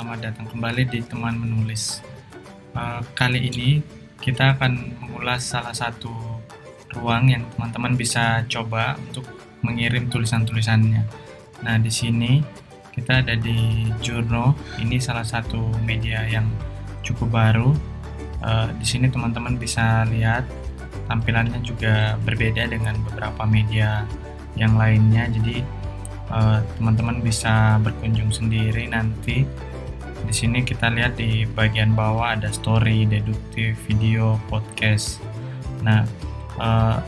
selamat datang kembali di Teman Menulis. Kali ini kita akan mengulas salah satu ruang yang teman-teman bisa coba untuk mengirim tulisan-tulisannya. Nah, di sini kita ada di Journo. Ini salah satu media yang cukup baru. Di sini teman-teman bisa lihat tampilannya juga berbeda dengan beberapa media yang lainnya. Jadi teman-teman bisa berkunjung sendiri nanti. Di sini kita lihat di bagian bawah ada story, deduktif, video, podcast. Nah,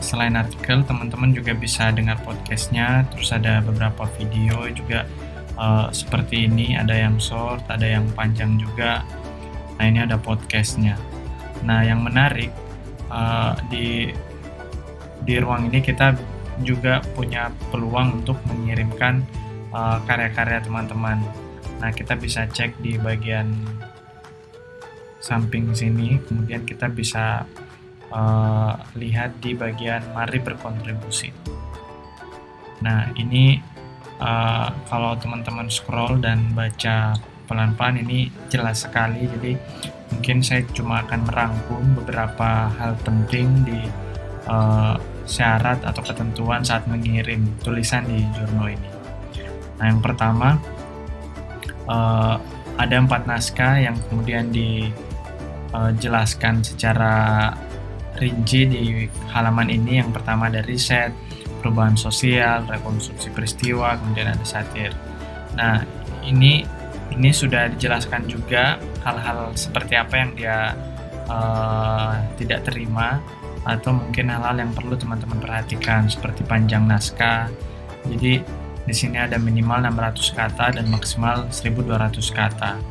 selain artikel, teman-teman juga bisa dengar podcastnya. Terus ada beberapa video juga seperti ini, ada yang short, ada yang panjang juga. Nah, ini ada podcastnya. Nah, yang menarik di ruang ini kita juga punya peluang untuk mengirimkan karya-karya teman-teman. Nah, kita bisa cek di bagian samping sini, kemudian kita bisa lihat di bagian mari berkontribusi. Nah, ini kalau teman-teman scroll dan baca pelan-pelan ini jelas sekali, jadi mungkin saya cuma akan merangkum beberapa hal penting di syarat atau ketentuan saat mengirim tulisan di Journo ini. Nah, yang pertama ada 4 naskah yang kemudian dijelaskan secara rinci di halaman ini. Yang pertama ada riset, perubahan sosial, rekonstruksi peristiwa, kemudian ada satir. Nah, ini sudah dijelaskan juga hal-hal seperti apa yang dia tidak terima, atau mungkin hal-hal yang perlu teman-teman perhatikan seperti panjang naskah. Jadi di sini ada minimal 600 kata dan maksimal 1200 kata.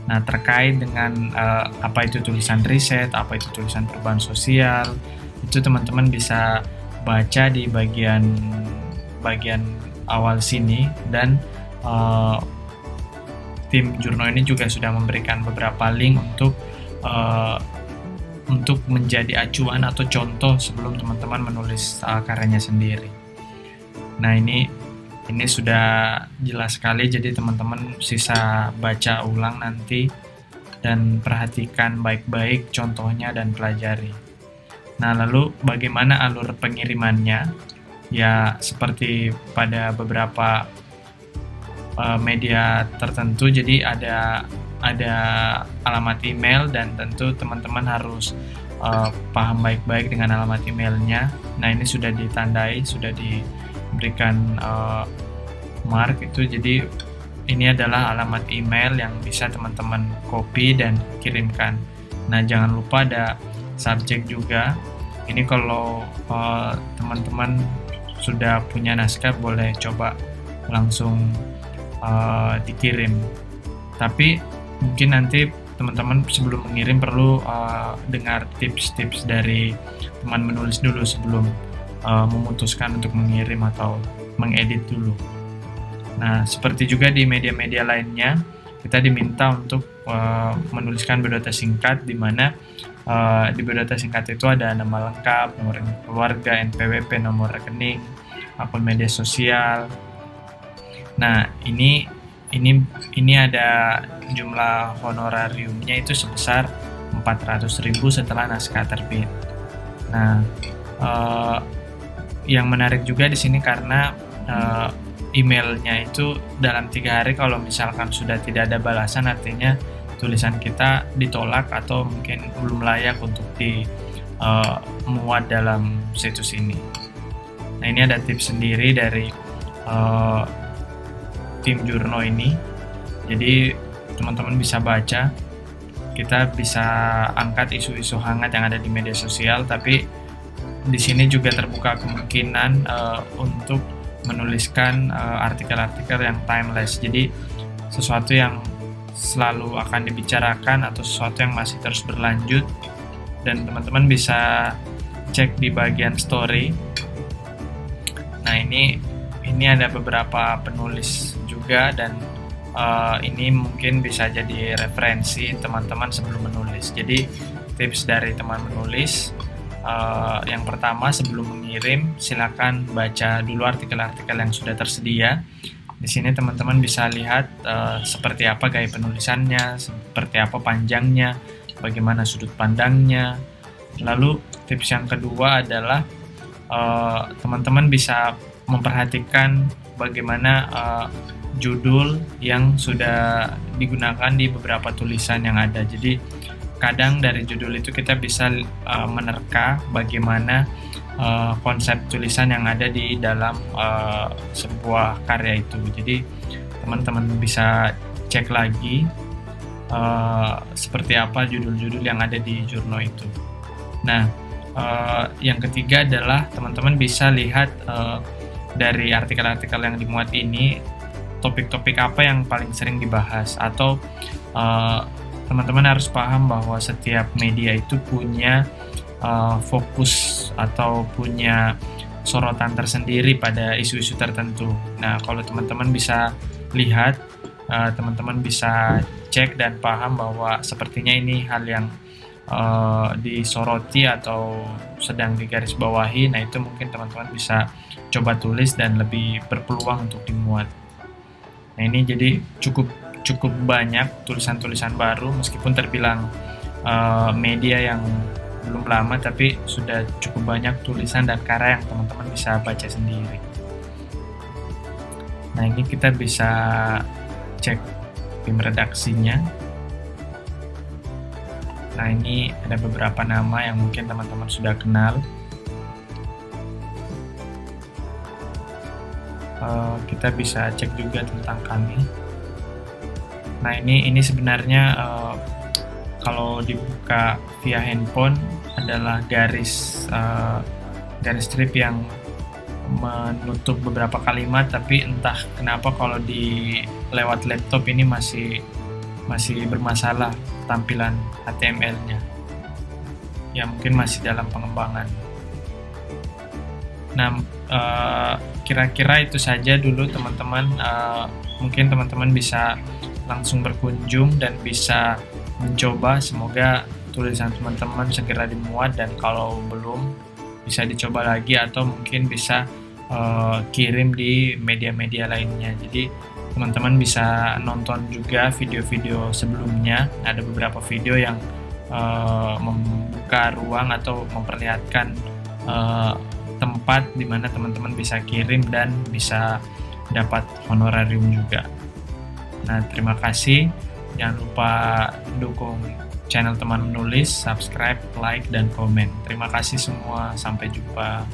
Nah, terkait dengan apa itu tulisan riset, apa itu tulisan perubahan sosial, itu teman-teman bisa baca di bagian awal sini, dan tim Journo ini juga sudah memberikan beberapa link untuk menjadi acuan atau contoh sebelum teman-teman menulis karyanya sendiri. Nah, ini sudah jelas sekali, jadi teman-teman sisa baca ulang nanti dan perhatikan baik-baik contohnya dan pelajari. Nah, lalu bagaimana alur pengirimannya? Ya, seperti pada beberapa media tertentu, jadi ada alamat email, dan tentu teman-teman harus paham baik-baik dengan alamat emailnya. Nah, ini sudah ditandai, sudah diberikan mark itu, jadi ini adalah alamat email yang bisa teman-teman copy dan kirimkan. Nah, jangan lupa ada subjek juga. Ini kalau teman-teman sudah punya naskah, boleh coba langsung dikirim. Tapi mungkin nanti teman-teman sebelum mengirim perlu dengar tips-tips dari teman menulis dulu sebelum memutuskan untuk mengirim atau mengedit dulu. Nah, seperti juga di media-media lainnya, kita diminta untuk menuliskan biodata singkat, di mana di biodata singkat itu ada nama lengkap, nomor keluarga, NPWP, nomor rekening, akun media sosial. Nah, ini ada jumlah honorariumnya itu sebesar 400.000 setelah naskah terbit. Nah, yang menarik juga di sini karena emailnya itu dalam 3 hari, kalau misalkan sudah tidak ada balasan, artinya tulisan kita ditolak atau mungkin belum layak untuk dimuat dalam situs ini. Nah, ini ada tips sendiri dari tim Journo ini. Jadi teman-teman bisa baca, kita bisa angkat isu-isu hangat yang ada di media sosial, tapi di sini juga terbuka kemungkinan untuk menuliskan artikel-artikel yang timeless. Jadi sesuatu yang selalu akan dibicarakan atau sesuatu yang masih terus berlanjut, dan teman-teman bisa cek di bagian story. Nah, ini ada beberapa penulis juga, dan ini mungkin bisa jadi referensi teman-teman sebelum menulis. Jadi tips dari teman menulis, yang pertama, sebelum mengirim silakan baca dulu artikel-artikel yang sudah tersedia Di sini teman-teman bisa lihat seperti apa gaya penulisannya, seperti apa panjangnya, bagaimana sudut pandangnya. Lalu tips yang kedua adalah teman-teman bisa memperhatikan bagaimana judul yang sudah digunakan di beberapa tulisan yang ada. Jadi kadang dari judul itu kita bisa menerka bagaimana konsep tulisan yang ada di dalam sebuah karya itu. Jadi teman-teman bisa cek lagi seperti apa judul-judul yang ada di jurnal itu. Nah, yang ketiga adalah teman-teman bisa lihat dari artikel-artikel yang dimuat ini topik-topik apa yang paling sering dibahas, atau teman-teman harus paham bahwa setiap media itu punya fokus atau punya sorotan tersendiri pada isu-isu tertentu. Nah, kalau teman-teman bisa lihat, teman-teman bisa cek dan paham bahwa sepertinya ini hal yang disoroti atau sedang digarisbawahi. Nah, itu mungkin teman-teman bisa coba tulis dan lebih berpeluang untuk dimuat. Nah, ini jadi cukup banyak tulisan-tulisan baru, meskipun terbilang media yang belum lama, tapi sudah cukup banyak tulisan dan karya yang teman-teman bisa baca sendiri. Nah, ini kita bisa cek tim redaksinya. Nah, ini ada beberapa nama yang mungkin teman-teman sudah kenal. Kita bisa cek juga tentang kami. Nah, ini sebenarnya kalau dibuka via handphone adalah garis strip yang menutup beberapa kalimat, tapi entah kenapa kalau di lewat laptop ini masih bermasalah tampilan HTML-nya. Ya, mungkin masih dalam pengembangan. Nah, kira-kira itu saja dulu teman-teman. Mungkin teman-teman bisa langsung berkunjung dan bisa mencoba. Semoga tulisan teman-teman segera dimuat, dan kalau belum bisa dicoba lagi, atau mungkin bisa kirim di media-media lainnya. Jadi teman-teman bisa nonton juga video-video sebelumnya. Ada beberapa video yang membuka ruang atau memperlihatkan tempat di mana teman-teman bisa kirim dan bisa dapat honorarium juga. Nah, terima kasih. Jangan lupa dukung channel Teman Menulis, subscribe, like, dan komen. Terima kasih semua. Sampai jumpa.